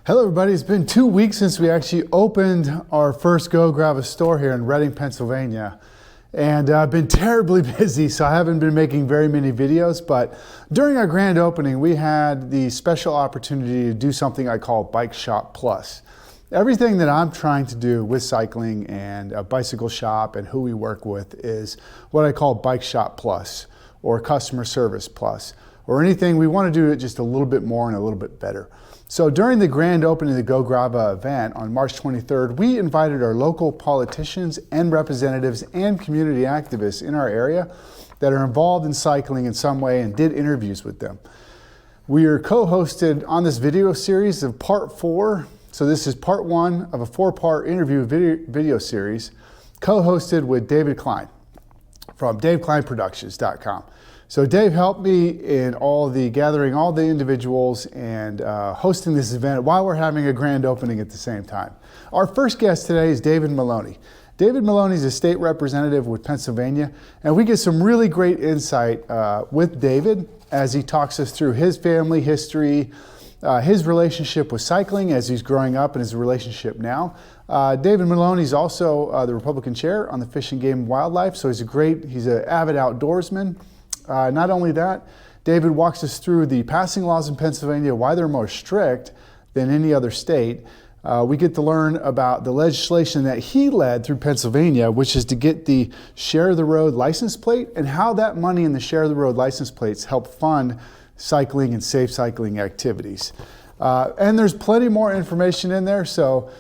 Hello everybody, it's been 2 weeks since we actually opened our first gograva store here in Reading, Pennsylvania. And I've been terribly busy, so I haven't been making very many videos, but during our grand opening, we had the special opportunity to do something I call Bike Shop Plus. Everything that I'm trying to do with cycling and a bicycle shop and who we work with is what I call Bike Shop Plus or Customer Service Plus, or anything we want to do it just a little bit more and a little bit better. So during the grand opening of the gograva event on March 23rd, we invited our local politicians and representatives and community activists in our area that are involved in cycling in some way and did interviews with them. We are co-hosted on this video series of part 4. So this is part 1 of a 4-part interview video series co-hosted with David Klein from DaveKleinProductions.com. So Dave helped me in gathering all the individuals and hosting this event while we're having a grand opening at the same time. Our first guest today is David Maloney. David Maloney is a state representative with Pennsylvania, and we get some really great insight with David as he talks us through his family history, his relationship with cycling as he's growing up and his relationship now. David Maloney is also the Republican chair on the Fish and Game and Wildlife, so he's an avid outdoorsman. Not only that, David walks us through the passing laws in Pennsylvania, why they're more strict than any other state. We get to learn about the legislation that he led through Pennsylvania, which is to get the Share the Road license plate, and how that money in the Share the Road license plates help fund cycling and safe cycling activities. And there's plenty more information in there, so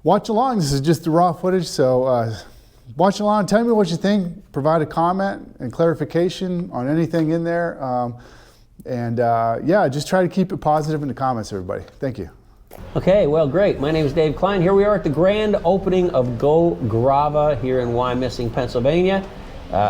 watch along. This is just the raw footage, so watch along, tell me what you think, provide a comment and clarification on anything in there. Yeah, just try to keep it positive in the comments, everybody. Thank you. Okay, well, great. My name is Dave Klein. Here we are at the grand opening of gograva here in Wyomissing, Pennsylvania.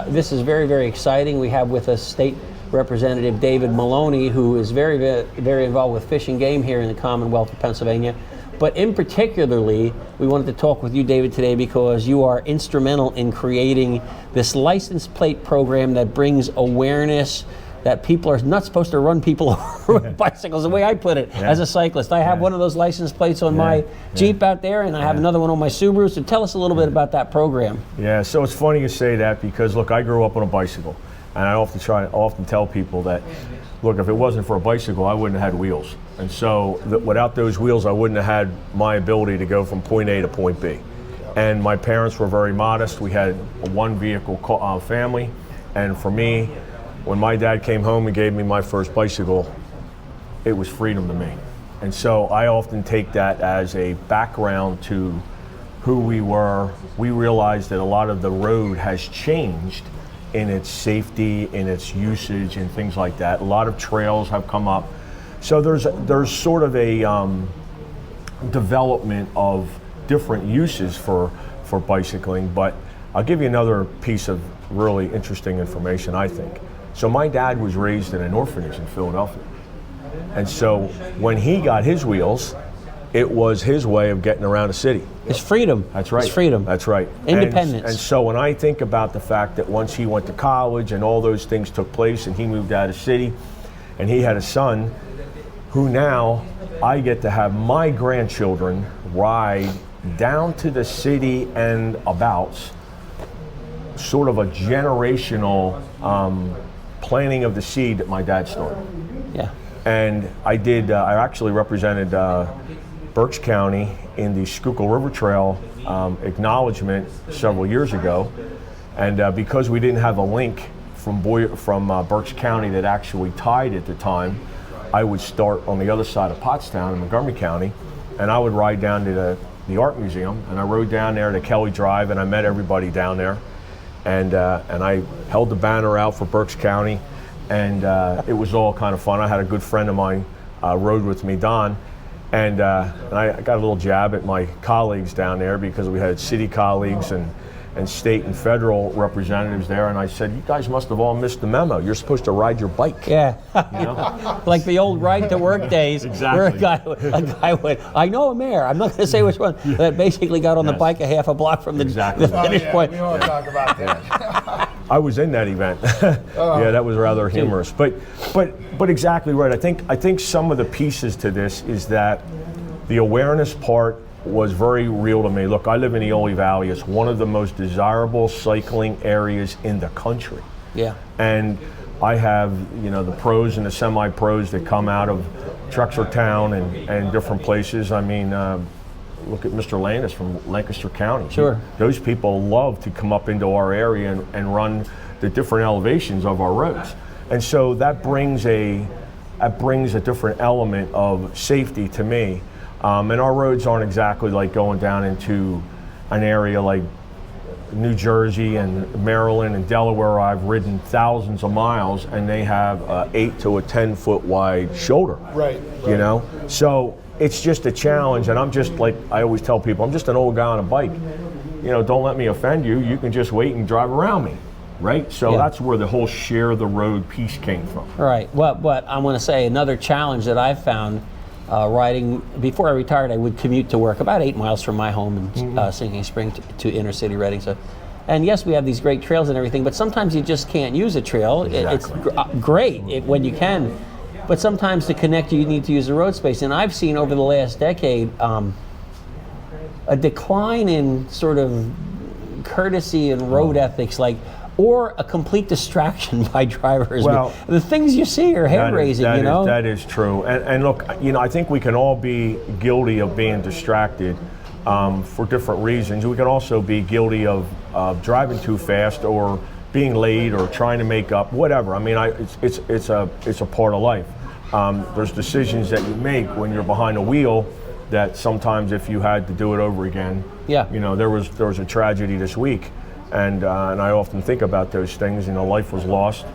This is very, very exciting. We have with us State Representative David Maloney, who is very, very, very involved with fish and game here in the Commonwealth of Pennsylvania. But in particularly, we wanted to talk with you, David, today because you are instrumental in creating this license plate program that brings awareness that people are not supposed to run people over with bicycles, the way I put it, as a cyclist. I have one of those license plates on my Jeep out there, and I have another one on my Subaru. So tell us a little bit about that program. Yeah, so it's funny you say that because, look, I grew up on a bicycle, and I often tell people that, look, if it wasn't for a bicycle, I wouldn't have had wheels. And so without those wheels, I wouldn't have had my ability to go from point A to point B. And my parents were very modest. We had a one-vehicle family. And for me, when my dad came home and gave me my first bicycle, it was freedom to me. And so I often take that as a background to who we were. We realized that a lot of the road has changed in its safety, in its usage, and things like that. A lot of trails have come up. So there's sort of a development of different uses for bicycling, but I'll give you another piece of really interesting information, I think. So my dad was raised in an orphanage in Philadelphia. And so when he got his wheels, it was his way of getting around a city. It's freedom. That's right. It's freedom. That's right. Independence. And so when I think about the fact that once he went to college and all those things took place and he moved out of city and he had a son who now I get to have my grandchildren ride down to the city and abouts, sort of a generational planting of the seed that my dad started. Yeah. And I actually represented Berks County in the Schuylkill River Trail acknowledgement several years ago, and because we didn't have a link from Berks County that actually tied at the time, I would start on the other side of Pottstown in Montgomery County, and I would ride down to the art museum, and I rode down there to Kelly Drive, and I met everybody down there, and I held the banner out for Berks County, and it was all kind of fun. I had a good friend of mine rode with me, Don. And I got a little jab at my colleagues down there because we had city colleagues and state and federal representatives there. And I said, you guys must have all missed the memo. You're supposed to ride your bike. Yeah. You know? Like the old ride to work days. Exactly. Where a guy went, I know a mayor, I'm not going to say which one, that basically got on the bike a half a block from the finish point. We won't talk about that. I was in that event. Yeah, that was rather humorous. But exactly right. I think some of the pieces to this is that the awareness part was very real to me. Look, I live in the Ole Valley. It's one of the most desirable cycling areas in the country. Yeah. And I have, you know, the pros and the semi-pros that come out of Trexlertown and different places. I mean, look at Mr. Landis from Lancaster County. Sure. Those people love to come up into our area and run the different elevations of our roads. And so that brings a different element of safety to me. And our roads aren't exactly like going down into an area like New Jersey and Maryland and Delaware. I've ridden thousands of miles and they have a 8 to a 10 foot wide shoulder. Right. You know? So it's just a challenge, and I'm just like I always tell people, I'm just an old guy on a bike. You know, don't let me offend you. You can just wait and drive around me, right? So that's where the whole share the road piece came from. Right. Well, but I want to say another challenge that I've found riding, before I retired, I would commute to work about 8 miles from my home in Sinking Spring to inner city Reading. So, and yes, we have these great trails and everything, but sometimes you just can't use a trail. Exactly. It's great when you can. But sometimes to connect, you need to use the road space. And I've seen over the last decade a decline in sort of courtesy and road ethics, or a complete distraction by drivers. Well, the things you see are hair-raising, you know? That is true. And look, you know, I think we can all be guilty of being distracted for different reasons. We can also be guilty of driving too fast or being late or trying to make up, whatever. I mean, it's a part of life. There's decisions that you make when you're behind a wheel that sometimes if you had to do it over again, you know, there was a tragedy this week, and I often think about those things. You know, life was lost.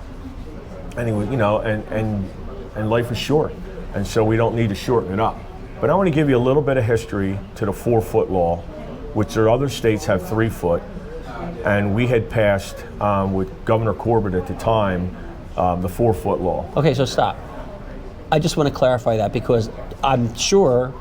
Anyway, you know, and life is short, and so we don't need to shorten it up. But I want to give you a little bit of history to the 4-foot law, which there other states have 3 foot. And we had passed with Governor Corbett at the time the 4-foot law. Okay, so stop. I just want to clarify that because I'm sure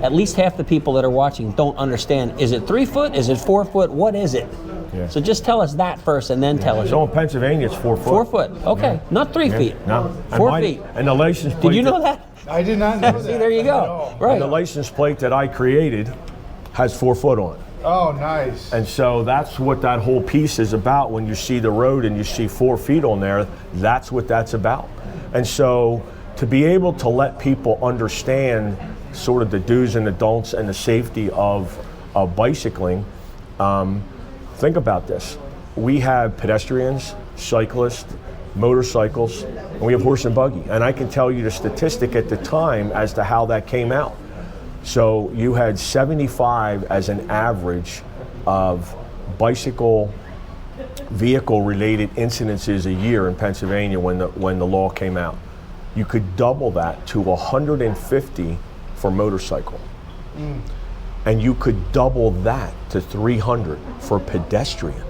at least half the people that are watching don't understand. Is it 3 foot? Is it 4 foot? What is it? Yeah. So just tell us that first and then tell us. So in Pennsylvania, it's 4 foot. 4 foot. Okay, not 3 feet. No. 4 feet. And the license plate. Did you know that? I did not know that. See, there you go. Right. And the license plate that I created has 4 foot on it. Oh, nice. And so that's what that whole piece is about. When you see the road and you see 4 feet on there, that's what that's about. And so to be able to let people understand sort of the do's and the don'ts and the safety of bicycling, think about this. We have pedestrians, cyclists, motorcycles, and we have horse and buggy. And I can tell you the statistic at the time as to how that came out. So you had 75 as an average of bicycle vehicle-related incidences a year in Pennsylvania when the law came out. You could double that to 150 for motorcycle. And you could double that to 300 for pedestrian.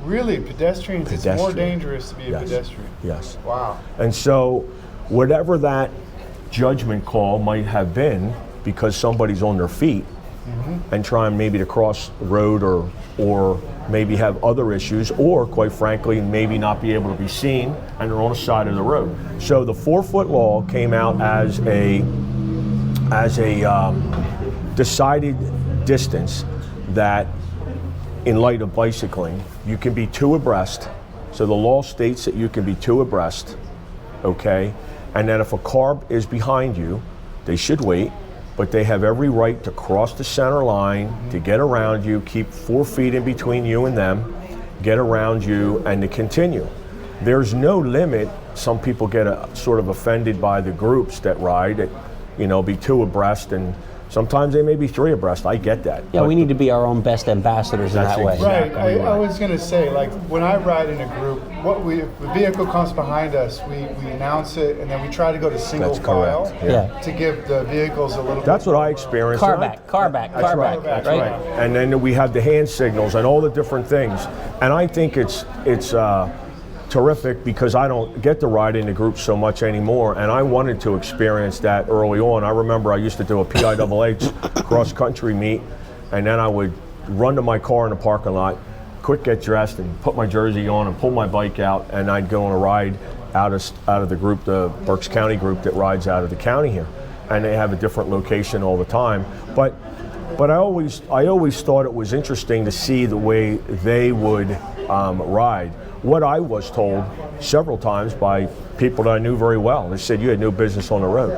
Really? Pedestrians? It's more dangerous to be a pedestrian? Yes. Wow. And so whatever that judgment call might have been, because somebody's on their feet and trying maybe to cross the road or maybe have other issues, or quite frankly, maybe not be able to be seen and they're on the side of the road. So the 4-foot law came out as a decided distance that in light of bicycling, you can be 2 abreast. So the law states that you can be 2 abreast, okay? And that if a car is behind you, they should wait, but they have every right to cross the center line, to get around you, keep 4 feet in between you and them, get around you, and to continue. There's no limit. Some people get sort of offended by the groups that ride, that, you know, be 2 abreast, and sometimes they may be 3 abreast. I get that. Yeah, we need to be our own best ambassadors in that way. Exactly Right. I was going to say, like, when I ride in a group, if the vehicle comes behind us, we announce it, and then we try to go to single file to give the vehicles a little That's bit what I experienced. Car back. That's right. And then we have the hand signals and all the different things. And I think it's terrific because I don't get to ride in the group so much anymore, and I wanted to experience that early on. I remember I used to do a PIAA cross-country meet, and then I would run to my car in the parking lot, quick get dressed and put my jersey on and pull my bike out, and I'd go on a ride out of the group, the Berks County group that rides out of the county here. and they have a different location all the time. But I always thought it was interesting to see the way they would ride. What I was told several times by people that I knew very well, they said you had no business on the road.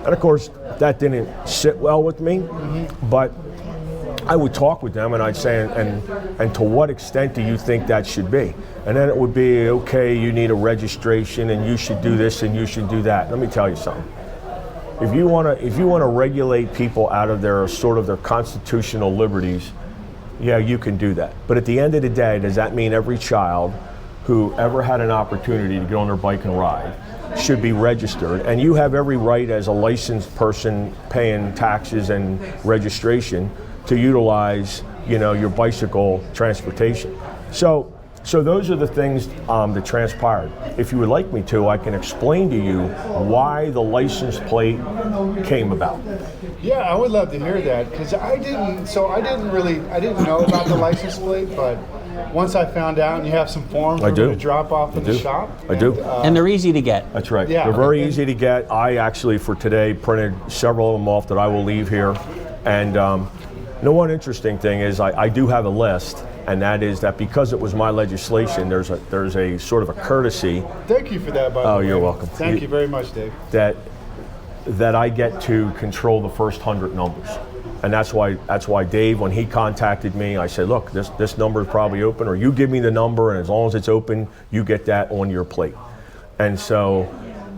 And of course, that didn't sit well with me, but I would talk with them and I'd say, and to what extent do you think that should be? And then it would be, okay, you need a registration and you should do this and you should do that. Let me tell you something. If you want to regulate people out of their sort of their constitutional liberties, yeah, you can do that. But at the end of the day, does that mean every child who ever had an opportunity to get on their bike and ride should be registered? And you have every right as a licensed person paying taxes and registration to utilize, your bicycle transportation. So those are the things that transpired. If you would like me to, I can explain to you why the license plate came about. Yeah, I would love to hear that, because I didn't know about the license plate, but once I found out, and you have some forms for me to drop off in the shop. I do. And they're easy to get. That's right. Yeah. They're very easy to get. I actually, for today, printed several of them off that I will leave here. And the one interesting thing is I do have a list, and that is that because it was my legislation, there's a sort of a courtesy. Thank you for that, by the way. Oh, you're welcome. Thank you very much, Dave. That I get to control the first 100 numbers. And that's why Dave, when he contacted me, I said, look, this number is probably open, or you give me the number, and as long as it's open, you get that on your plate. And so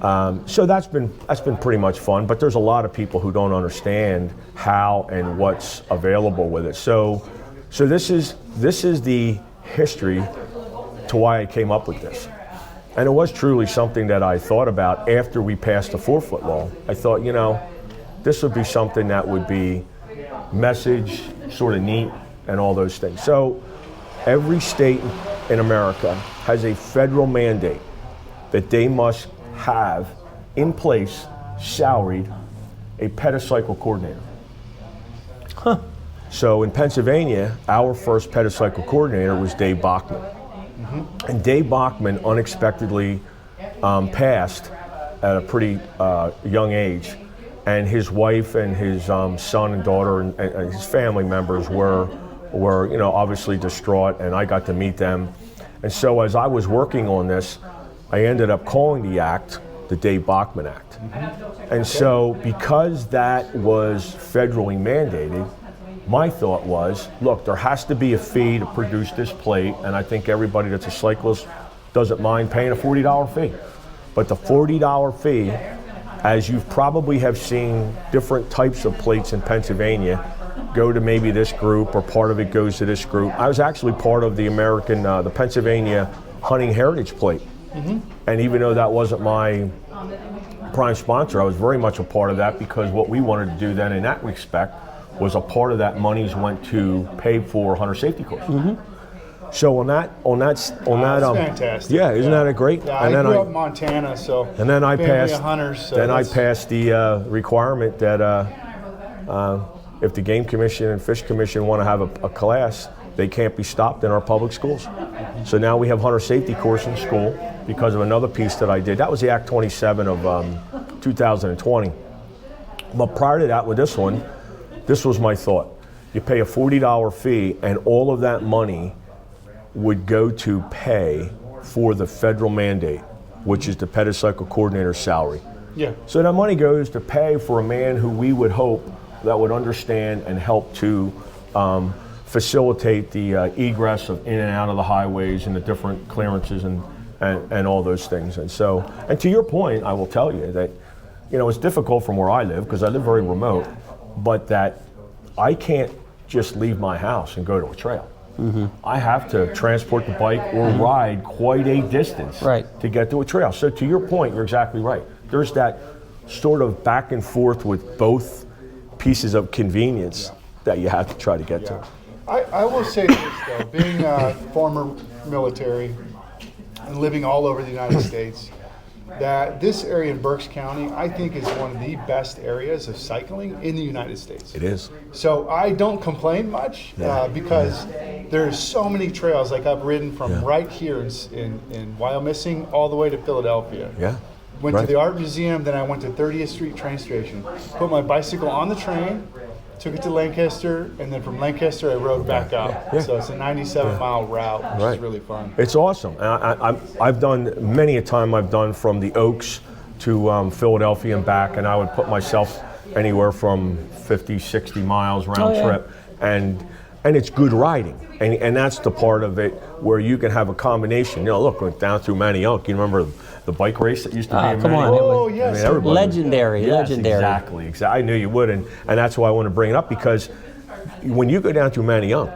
that's been pretty much fun, but there's a lot of people who don't understand how and what's available with it. So this is the history to why I came up with this. And it was truly something that I thought about after we passed the 4-foot law. I thought, this would be something that would be message, sort of neat, and all those things. So every state in America has a federal mandate that they must have in place, salaried, a pedicycle coordinator. Huh. So in Pennsylvania, our first pedicycle coordinator was Dave Bachman. And Dave Bachman unexpectedly passed at a pretty young age. And his wife and his son and daughter and his family members were obviously distraught, and I got to meet them. And so as I was working on this, I ended up calling the act the Dave Bachman Act. And so because that was federally mandated, my thought was, look, there has to be a fee to produce this plate, and I think everybody that's a cyclist doesn't mind paying a $40 fee. But the $40 fee, as you probably have seen different types of plates in Pennsylvania, go to maybe this group or part of it goes to this group. I was actually part of the the Pennsylvania Hunting Heritage Plate. And even though that wasn't my prime sponsor, I was very much a part of that, because what we wanted to do then in that respect was a part of that monies went to pay for hunter safety courses. So on that, that's fantastic. Yeah, isn't that a great? Yeah, and I grew up in Montana, so. And then I passed. Hunters, so then I passed the requirement that if the Game Commission and Fish Commission want to have a class, they can't be stopped in our public schools. So now we have hunter safety course in school because of another piece that I did. That was the Act 27 of 2020. But prior to that, with this one, this was my thought. You pay a $40 fee, and all of that money would go to pay for the federal mandate, which is the pedicycle coordinator's salary. Yeah. So that money goes to pay for a man who we would hope that would understand and help to facilitate the egress of in and out of the highways and the different clearances and all those things. And so, and to your point, I will tell you that, it's difficult from where I live, because I live very remote, but that I can't just leave my house and go to a trail. I have to transport the bike or ride quite a distance to get to a trail. So to your point, you're exactly right. There's that sort of back and forth with both pieces of convenience that you have to try to get to. I will say this, though, being a former military and living all over the United States, that this area in Berks County, I think, is one of the best areas of cycling in the United States. It is. So I don't complain much because there's so many trails. Like I've ridden from right here in Wyomissing all the way to Philadelphia. Yeah. Went to Right. the art museum, then I went to 30th Street train station. Put my bicycle on the train, took it to Lancaster, and then from Lancaster I rode back up. Yeah. So it's a 97-mile route, which Right. is really fun. It's awesome. And I've done many a time. I've done from the Oaks to Philadelphia and back, and I would put myself anywhere from 50, 60 miles round trip, and it's good riding, and that's the part of it where you can have a combination. You know, look, went down through Manayunk. You remember the bike race that used to be in come on, Manayunk? it Oh, was yes. everybody- legendary, Yes, legendary. Exactly. I knew you would, and that's why I want to bring it up, because when you go down through Manayunk,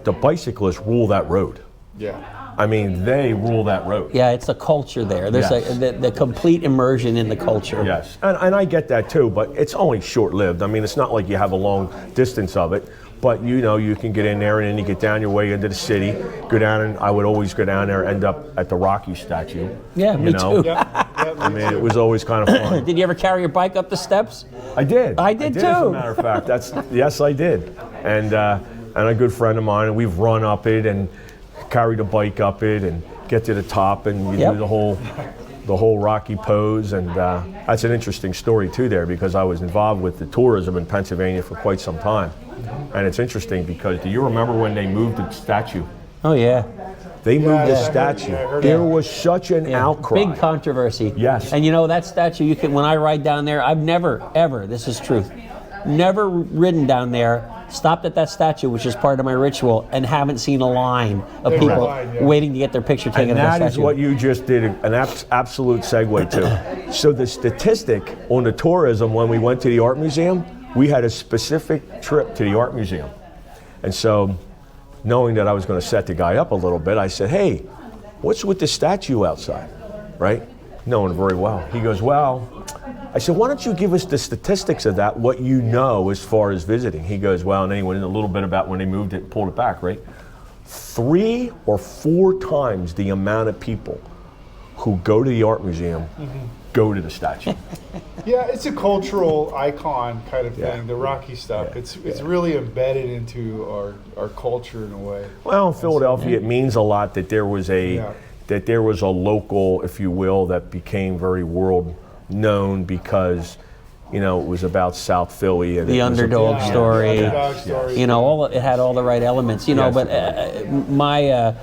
the bicyclists rule that road. Yeah. I mean, they rule that road. Yeah, it's the culture there. There's Yes. the complete immersion in the culture. Yes, and I get that too, but it's only short-lived. I mean, it's not like you have a long distance of it, but you know, you can get in there and then you get down your way into the city, go down, and I would always go down there, end up at the Rocky statue. Yeah, me too. I mean, it was always kind of fun. Did you ever carry your bike up the steps? I did. I did As a too. matter of fact, yes, I did. And a good friend of mine, and we've run up it and carried a bike up it and get to the top, and you Yep. do the whole Rocky pose, and that's an interesting story too there, because I was involved with the tourism in Pennsylvania for quite some time, and it's interesting because do you remember when they moved the statue? Oh yeah. They moved the I heard- statue. I heard There that. was such an outcry. Big controversy. Yes. And you know that statue, you can, when I ride down there, I've never, ever, this is truth, never ridden down there, stopped at that statue, which is part of my ritual, and haven't seen a line of There's people a line, yeah. waiting to get their picture taken And at that that is statue. what you just did, an absolute segue to. So the statistic on the tourism when we went to the art museum, we had a specific trip to the art museum. And so knowing that I was going to set the guy up a little bit, I said, hey, what's with the statue outside, right? Knowing very well. He goes, well, I said, why don't you give us the statistics of that, what you know as far as visiting? He goes, well, and then he went in a little bit about when they moved it, pulled it back, right? 3 or 4 times the amount of people who go to the art museum go to the statue. Yeah, it's a cultural icon kind of thing, Yeah. the Rocky stuff. Yeah. It's really embedded into our culture in a way. Well, in Philadelphia, it means a lot that there was Yeah. a local, if you will, that became very world known because, you know, it was about South Philly and The it was underdog Yeah, story. the underdog story. You know, it had all the right elements. You know, Yes. but my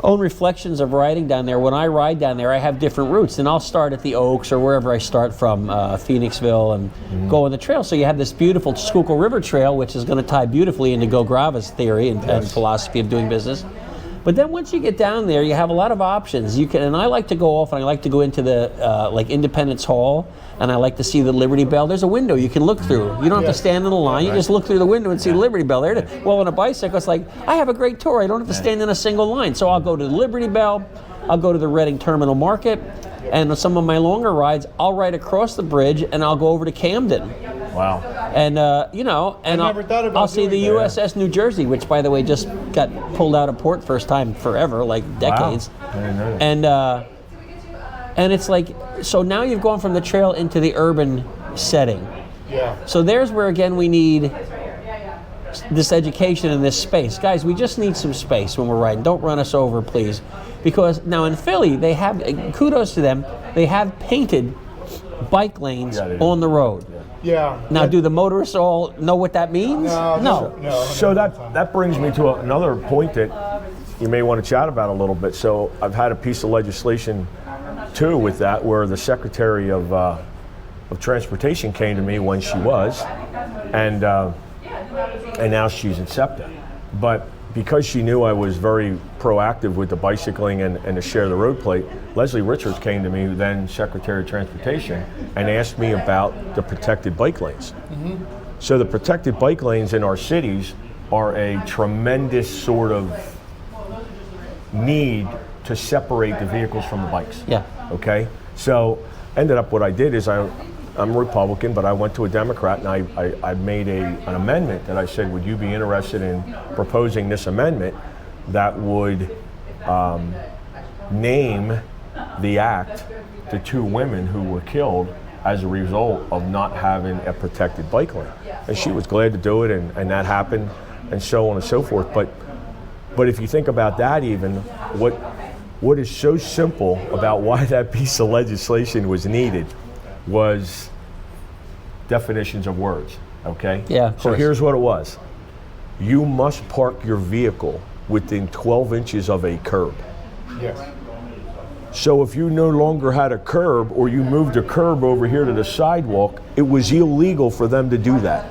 own reflections of riding down there. When I ride down there, I have different routes, and I'll start at the Oaks or wherever I start from, Phoenixville, and go on the trail. So you have this beautiful Schuylkill River Trail, which is going to tie beautifully into gograva's theory and philosophy of doing business. But then once you get down there, you have a lot of options. You can, and I like to go off and I like to go into the like Independence Hall, and I like to see the Liberty Bell. There's a window you can look through. You don't have to stand in the line. You just look through the window and see the Liberty Bell. There it is. Well, on a bicycle, it's like, I have a great tour. I don't have to stand in a single line. So I'll go to the Liberty Bell. I'll go to the Reading Terminal Market. And on some of my longer rides, I'll ride across the bridge and I'll go over to Camden. Wow. And you know, and never thought about I'll see the doing that. USS New Jersey, which, by the way, just got pulled out of port first time forever, like decades. Wow. I didn't know that. And it's like, so now you've gone from the trail into the urban setting. Yeah. So there's where again we need this education and this space, guys. We just need some space when we're riding. Don't run us over, please, because now in Philly they have, kudos to them, they have painted bike lanes Yeah, they do. on the road. Yeah. Now, do the motorists all know what that means? No. So that brings me to another point that you may want to chat about a little bit. So I've had a piece of legislation too with that, where the Secretary of Transportation came to me when she was, and now she's in SEPTA. But because she knew I was very proactive with the bicycling and the share the road plate, Leslie Richards came to me, then Secretary of Transportation, and asked me about the protected bike lanes. So the protected bike lanes in our cities are a tremendous sort of need to separate the vehicles from the bikes. Yeah. Okay? So ended up what I did is I'm a Republican, but I went to a Democrat and I made an amendment that I said, would you be interested in proposing this amendment that would name the act to 2 women who were killed as a result of not having a protected bike lane. And she was glad to do it, and that happened, and so on and so forth. But if you think about that, even what is so simple about why that piece of legislation was needed was definitions of words, okay? Yeah, of So course. here's what it was. You must park your vehicle within 12 inches of a curb. Yes. So if you no longer had a curb, or you moved a curb over here to the sidewalk, it was illegal for them to do that.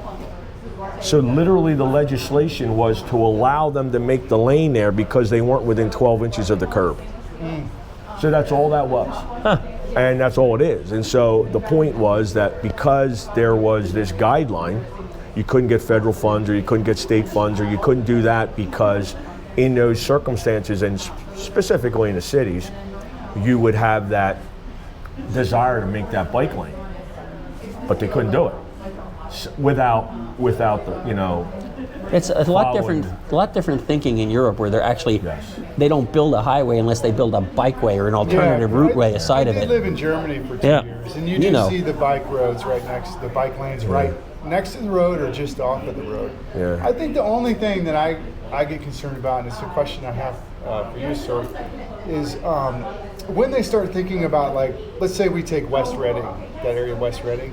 So literally the legislation was to allow them to make the lane there because they weren't within 12 inches of the curb. So that's all that was. And that's all it is. And so the point was that because there was this guideline, you couldn't get federal funds, or you couldn't get state funds, or you couldn't do that, because in those circumstances, and specifically in the cities, you would have that desire to make that bike lane, but they couldn't do it without the, you know. It's a lot following. different thinking in Europe, where they're actually, Yes. they don't build a highway unless they build a bikeway or an alternative routeway aside of I it. did live in Germany for 2 Yeah. years, and you You do know. see the bike roads right next, the bike lanes right next to the road or just off of the road. Yeah. I think the only thing that I get concerned about, and it's a question I have for you, sir, is when they start thinking about, like, let's say we take West Reading, that area of West Reading,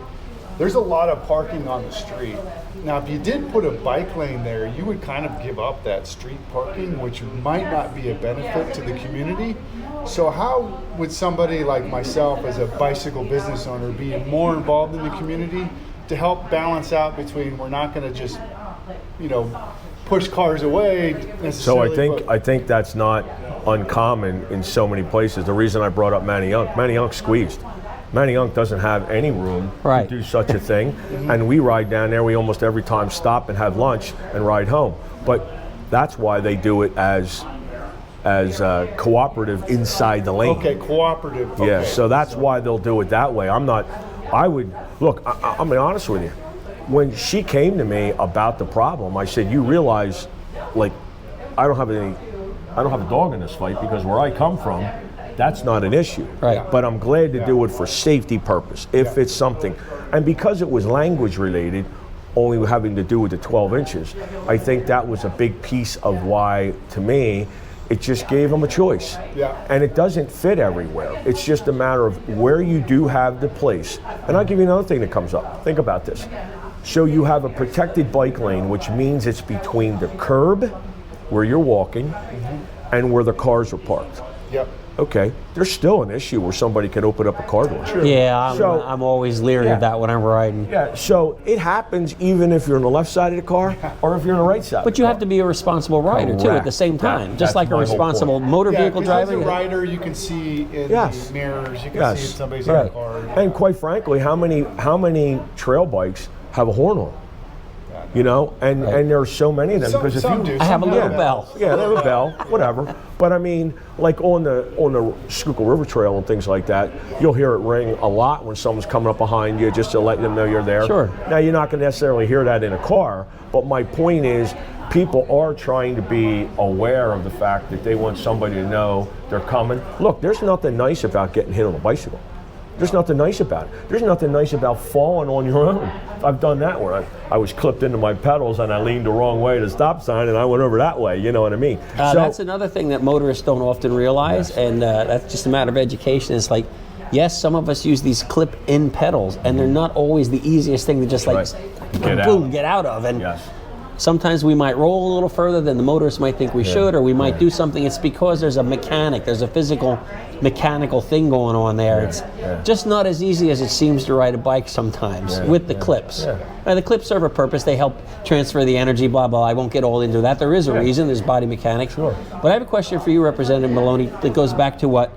there's a lot of parking on the street. Now, if you did put a bike lane there, you would kind of give up that street parking, which might not be a benefit to the community. So how would somebody like myself, as a bicycle business owner, be more involved in the community to help balance out between, we're not going to just, you know, push cars away So necessarily? I think that's not uncommon in so many places. The reason I brought up Manayunk squeezed. Manayunk doesn't have any room Right. to do such a thing, and we ride down there. We almost every time stop and have lunch and ride home. But that's why they do it as cooperative inside the lane. Okay, cooperative. Yeah, okay. so that's why they'll do it that way. I'm be honest with you. When she came to me about the problem, I said, you realize, like, I don't have a dog in this fight, because where I come from, that's not an issue. Right. But I'm glad to do it for safety purpose, if it's something. And because it was language related, only having to do with the 12 inches, I think that was a big piece of why, to me, it just gave them a choice. Yeah. And it doesn't fit everywhere. It's just a matter of where you do have the place. And I'll give you another thing that comes up. Think about this. So you have a protected bike lane, which means it's between the curb, where you're walking, and where the cars are parked. Yep. Okay, there's still an issue where somebody could open up a car door. Yeah, So- I'm always leery Yeah. of that when I'm riding. Yeah, so it happens even if you're on the left side of the car or if you're on the right side. But you have to be a responsible rider too at the same time, Correct. just That's like a my whole responsible point. motor Yeah, vehicle 'cause driver. as a rider, you can see in Yes. the mirrors, you can Yes. see if somebody's Right. in a car. And quite frankly, how many trail bikes have a horn on? You know, and there are so many of them, Some- because if some you do. I have a Some little do. bell. Yeah, they have a bell, whatever. But I mean, like on the Schuylkill River Trail and things like that, you'll hear it ring a lot when someone's coming up behind you, just to let them know you're there. Sure. Now, you're not going to necessarily hear that in a car, but my point is, people are trying to be aware of the fact that they want somebody to know they're coming. Look, there's nothing nice about getting hit on a bicycle. There's nothing nice about it. There's nothing nice about falling on your own. I've done that where I was clipped into my pedals and I leaned the wrong way to the stop sign and I went over that way, you know what I mean? That's another thing that motorists don't often realize, and that's just a matter of education. It's like, yes, some of us use these clip-in pedals, and they're not always the easiest thing to just like, Right. get out of. And Yes. sometimes we might roll a little further than the motorist might think we should, or we might do something. It's because there's a physical mechanical thing going on there. It's just not as easy as it seems to ride a bike sometimes with the clips. Yeah. Now, the clips serve a purpose. They help transfer the energy, blah, blah. I won't get all into that. There is a reason. There's body mechanics. Sure. But I have a question for you, Representative Maloney, that goes back to what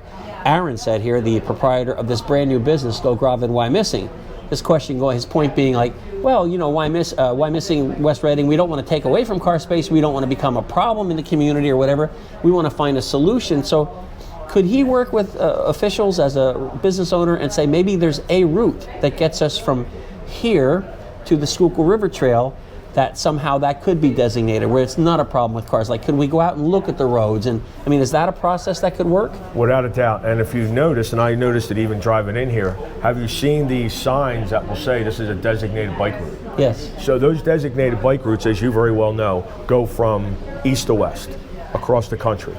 Aaron said here, the proprietor of this brand new business, gograva and why missing. His question, his point being like, well, you know, why missing West Reading? We don't want to take away from car space. We don't want to become a problem in the community or whatever. We want to find a solution. So could he work with officials as a business owner and say maybe there's a route that gets us from here to the Schuylkill River Trail, that somehow that could be designated where it's not a problem with cars? Like, could we go out and look at the roads? And I mean, is that a process that could work? Without a doubt. And if you've noticed, and I noticed it even driving in here, have you seen these signs that will say this is a designated bike route? Yes. So those designated bike routes, as you very well know, go from east to west across the country.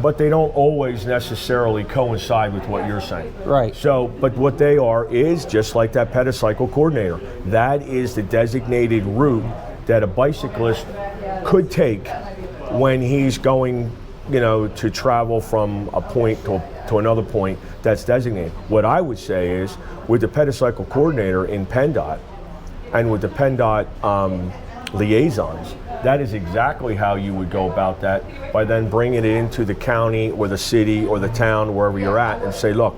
but they don't always necessarily coincide with what you're saying. Right. So, but what they are is just like that pedicycle coordinator. That is the designated route that a bicyclist could take when he's going, to travel from a point to another point that's designated. What I would say is, with the pedicycle coordinator in PennDOT and with the PennDOT liaisons, that is exactly how you would go about that, by then bringing it into the county or the city or the town, wherever you're at, and say, look,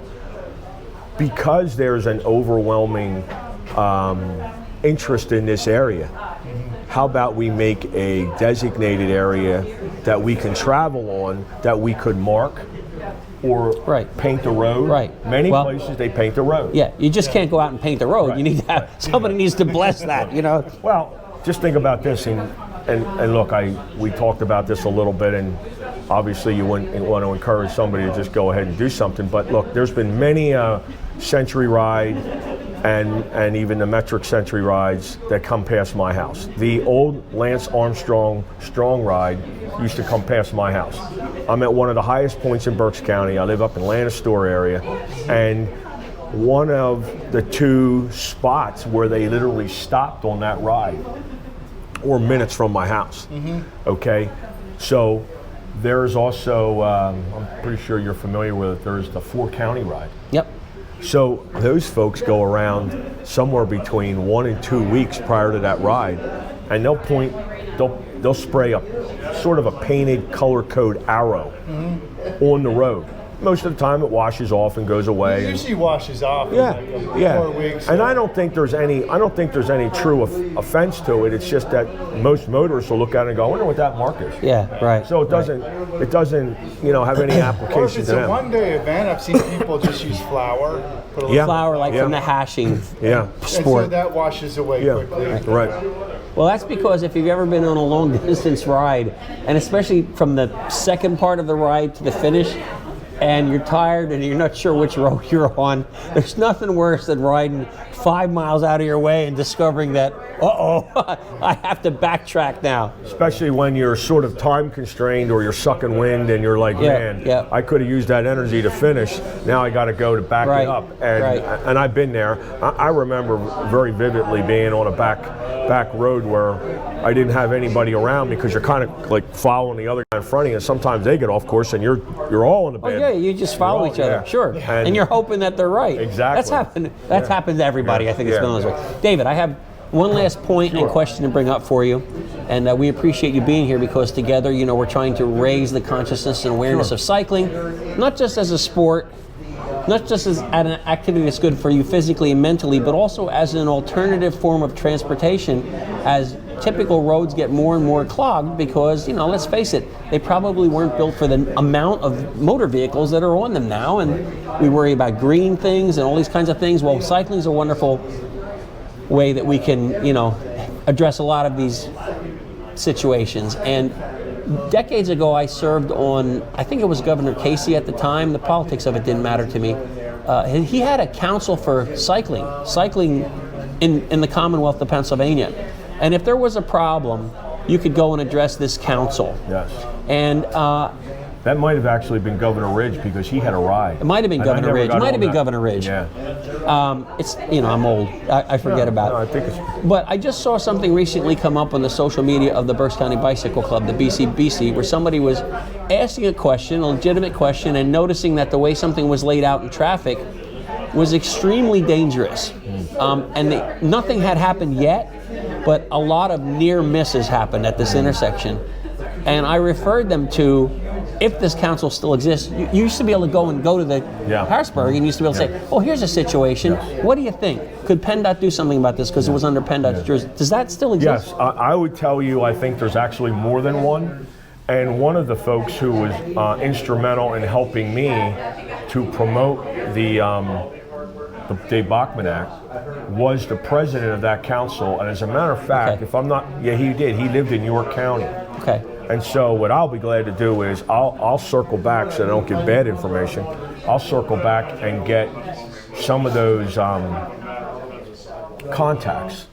because there's an overwhelming interest in this area, how about we make a designated area that we can travel on, that we could mark or paint the road. Right. Many places they paint the road. Yeah, you just can't go out and paint the road. Right. You need to have, somebody needs to bless that, Well, just think about this, and look, we talked about this a little bit, and obviously you wouldn't want to encourage somebody to just go ahead and do something, but look, there's been many Century Ride and even the metric Century rides that come past my house. The old Lance Armstrong Strong Ride used to come past my house. I'm at one of the highest points in Berks County. I live up in Lanastor area, and one of the two spots where they literally stopped on that ride were minutes from my house. Okay, so there's also, I'm pretty sure you're familiar with it, there's the 4-county ride. Yep. So those folks go around somewhere between 1 and 2 weeks prior to that ride, and they'll spray a sort of a painted color code arrow on the road. Most of the time it washes off and goes away. It usually washes off in like 4 weeks. And I don't think there's any true offense to it. It's just that most motorists will look at it and go, I wonder what that mark is. Yeah, right. So it doesn't have any application Or if it's to a them. one-day event, I've seen people just use flour. Put a little Flour from the hashing And sport. so that washes away quickly. Right. Well, that's because if you've ever been on a long distance ride, and especially from the second part of the ride to the finish, and you're tired and you're not sure which road you're on, there's nothing worse than riding 5 miles out of your way and discovering that, I have to backtrack now. Especially when you're sort of time constrained or you're sucking wind and you're like, I could have used that energy to finish. Now I got to go to back it up. And I've been there. I remember very vividly being on a back road where I didn't have anybody around, because you're kind of like following the other guy in front of you, and sometimes they get off course and you're all in the bed. Oh yeah, you just follow each other. Sure. And you're hoping that they're right. Exactly. That's happened to everybody. I think it's been this way. David, I have one last point and question to bring up for you, and we appreciate you being here, because together, we're trying to raise the consciousness and awareness of cycling, not just as a sport, not just as an activity that's good for you physically and mentally, but also as an alternative form of transportation, as typical roads get more and more clogged, because, let's face it, they probably weren't built for the amount of motor vehicles that are on them now, and we worry about green things and all these kinds of things. Well, cycling is a wonderful way that we can, address a lot of these situations. And decades ago, I served on, I think it was Governor Casey at the time. The politics of it didn't matter to me. He had a council for cycling in the Commonwealth of Pennsylvania. And if there was a problem, you could go and address this council. Yes. And that might have actually been Governor Ridge, because he had a ride. It might have been Governor Ridge. It might have been Governor Ridge. Yeah. It's, I'm old. I forget about it. I think it's... But I just saw something recently come up on the social media of the Berks County Bicycle Club, the BCBC, where somebody was asking a question, a legitimate question, and noticing that the way something was laid out in traffic was extremely dangerous. Nothing had happened yet, but a lot of near misses happened at this intersection. And I referred them to, if this council still exists, you used to be able to go to the Harrisburg and used to be able to say, oh, here's a situation. What do you think? Could PennDOT do something about this, because it was under PennDOT's jurisdiction? Does that still exist? Yes, I would tell you, I think there's actually more than one. And one of the folks who was instrumental in helping me to promote the Dave Bachman Act was the president of that council. And as a matter of fact, if I'm not, he did. He lived in York County. Okay. And so what I'll be glad to do is I'll circle back, so I don't give bad information. I'll circle back and get some of those contacts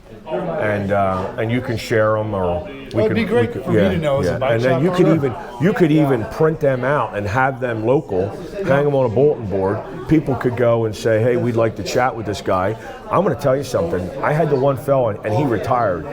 and you can share them, or it'd be great for me to know as a bike and then shop you could even print them out and have them local, hang them on a bulletin board. People could go and say, hey, we'd like to chat with this guy. I'm going to tell you something. I had the one fella, and he retired.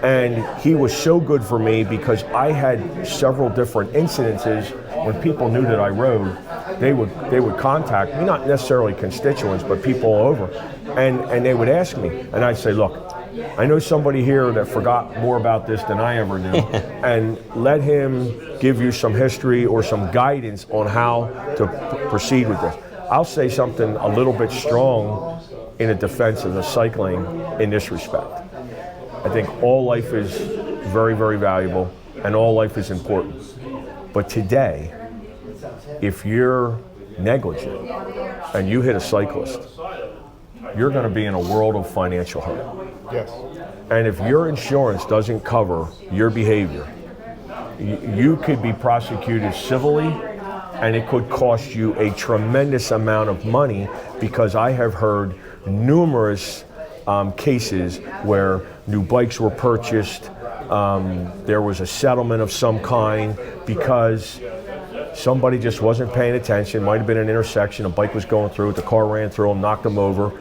And he was so good for me because I had several different incidences when people knew that I rode. They would contact me, not necessarily constituents, but people all over, and they would ask me, and I'd say, look, I know somebody here that forgot more about this than I ever knew, and let him give you some history or some guidance on how to proceed with this. I'll say something a little bit strong in a defense of the cycling in this respect. I think all life is very, very valuable, and all life is important. But today, if you're negligent and you hit a cyclist, you're going to be in a world of financial hurt. Yes. And if your insurance doesn't cover your behavior, you could be prosecuted civilly, and it could cost you a tremendous amount of money, because I have heard numerous cases where new bikes were purchased, there was a settlement of some kind because somebody just wasn't paying attention. Might have been an intersection, a bike was going through it, the car ran through them, knocked them over.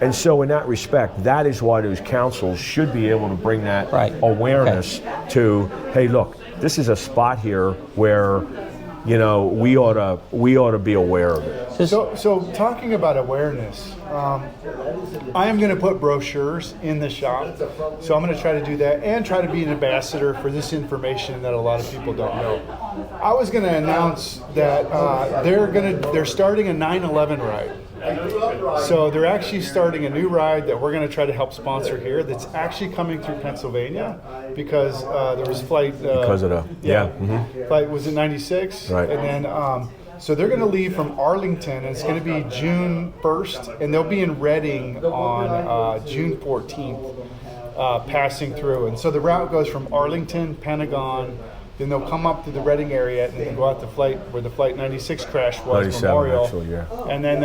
And so in that respect, that is why those councils should be able to bring that awareness to, hey, look, this is a spot here where, you know, we ought to be aware of it. So talking about awareness, I am going to put brochures in the shop. So I'm going to try to do that and try to be an ambassador for this information that a lot of people don't know. I was going to announce that they're starting a 9/11 ride. So they're actually starting a new ride that we're going to try to help sponsor here. That's actually coming through Pennsylvania because there was flight. Because of flight was in '96, right? And then so they're going to leave from Arlington, and it's going to be June 1st, and they'll be in Reading on June 14th, passing through. And so the route goes from Arlington, Pentagon. Then they'll come up to the Reading area and then go out to flight where the Flight 96 crash was, Memorial, actually, yeah. And then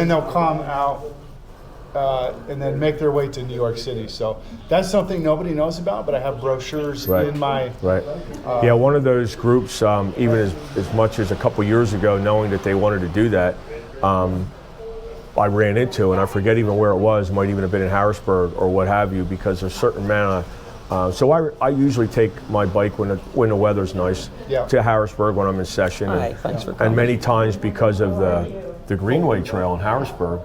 they'll come out and then make their way to New York City. So that's something nobody knows about, but I have brochures in my yeah, one of those groups, even as much as a couple years ago, knowing that they wanted to do that, I ran into, and I forget even where it was, might even have been in Harrisburg or what have you, because there's a certain amount of so I usually take my bike when the weather's nice to Harrisburg when I'm in session. Thanks for coming. And many times because of the Greenway Trail in Harrisburg,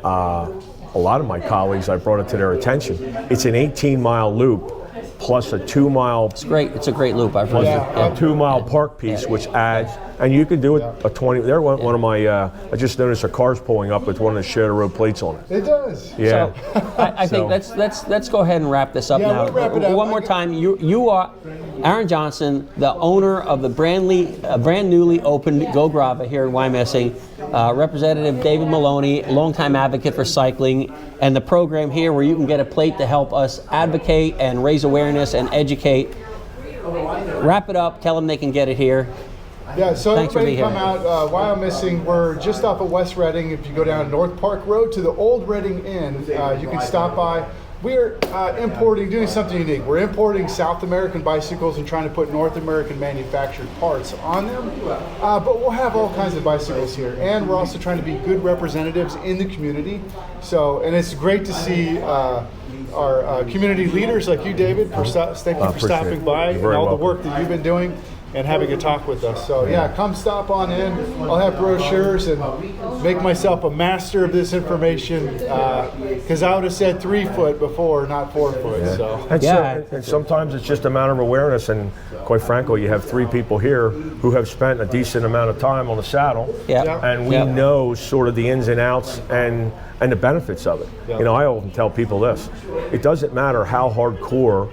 a lot of my colleagues, I brought it to their attention. It's an 18-mile loop plus a 2-mile. It's great. It's a great loop. I've run a 2-mile park piece, which adds, and you can do it a 20. There, one of my. I just noticed a car's pulling up with one of the Shadow Road plates on it. It does. Yeah. So I think let's go ahead and wrap this up now. We'll wrap it up. One more time. You are Aaron Johnson, the owner of the brand newly opened gograva here in Wyomissing. Representative David Maloney, longtime advocate for cycling, and the program here where you can get a plate to help us advocate and raise awareness and educate. Wrap it up. Tell them they can get it here. Yeah, so Thanks everybody come here. out. Wyomissing, we're just off of West Reading. If you go down North Park Road to the old Reading Inn, you can stop by. We're doing something unique. We're importing South American bicycles and trying to put North American manufactured parts on them. But we'll have all kinds of bicycles here. And we're also trying to be good representatives in the community. So, and it's great to see our community leaders like you, David, thank you for stopping by and all the work that you've been doing and having a talk with us. So yeah, come stop on in. I'll have brochures and make myself a master of this information, because I would have said 3 foot before, not 4 foot. Yeah. So And sometimes it's just a matter of awareness, and quite frankly, you have 3 people here who have spent a decent amount of time on the saddle, and we know sort of the ins and outs and the benefits of it. You know, I often tell people this: it doesn't matter how hardcore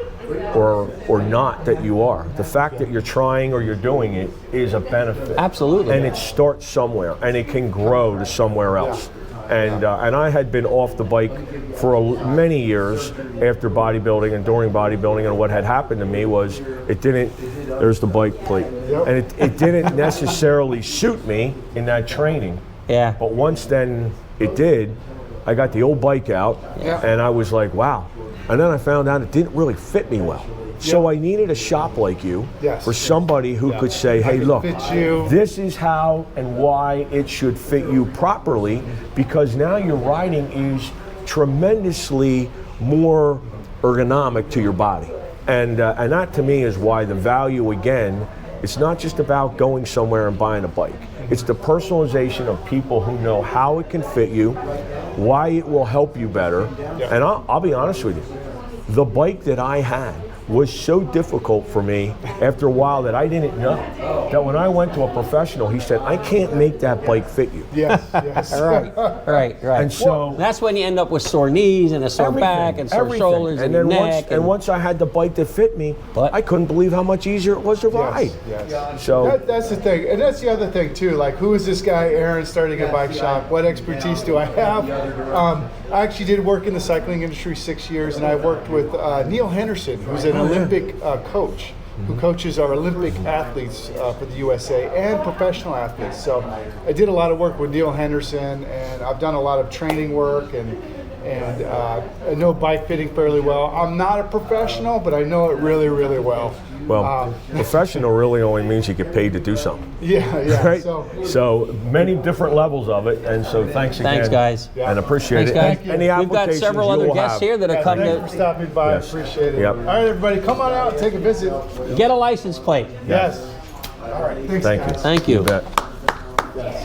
or not that you are. The fact that you're trying or you're doing it is a benefit. Absolutely. And it starts somewhere, and it can grow to somewhere else. And I had been off the bike for many years after bodybuilding and during bodybuilding, and what had happened to me was there's the bike plate, and it didn't necessarily suit me in that training. Yeah. But once then it did, I got the old bike out, Yeah. and I was like, wow. And then I found out it didn't really fit me well. So I needed a shop like you Yes. for somebody who could say, I hey, can look, fit you. this is how and why it should fit you properly, because now your riding is tremendously more ergonomic to your body. And that to me is why the value, again, it's not just about going somewhere and buying a bike. It's the personalization of people who know how it can fit you, why it will help you better. And I'll be honest with you, the bike that I had was so difficult for me after a while that I didn't know. That when I went to a professional, he said, I can't make that bike fit you. Yes, yes. Right. And so That's when you end up with sore knees and a sore back and sore shoulders and then neck. once I had the bike that fit me, But- I couldn't believe how much easier it was to ride. Yes. So That's the thing, and that's the other thing too. Like, who is this guy, Aaron, starting a bike shop? What expertise do I have? I actually did work in the cycling industry 6 years, and I worked with Neil Henderson, who's an Olympic coach, who coaches our Olympic athletes for the USA and professional athletes. So I did a lot of work with Neil Henderson, and I've done a lot of training work, and I know bike fitting fairly well. I'm not a professional, but I know it really, really well. well, professional really only means you get paid to do something. Yeah. Right? So many different levels of it, and so thanks again. Thanks, guys. And appreciate Thanks, it. guys. Any We've got applications several other you'll guests have. here that have come thanks for to stopping by. Yes. Appreciate it. Yep. All right, everybody, come on out and take a visit. get a license plate. Yes. All right. Thanks, Thank guys. you. Thank you. You bet.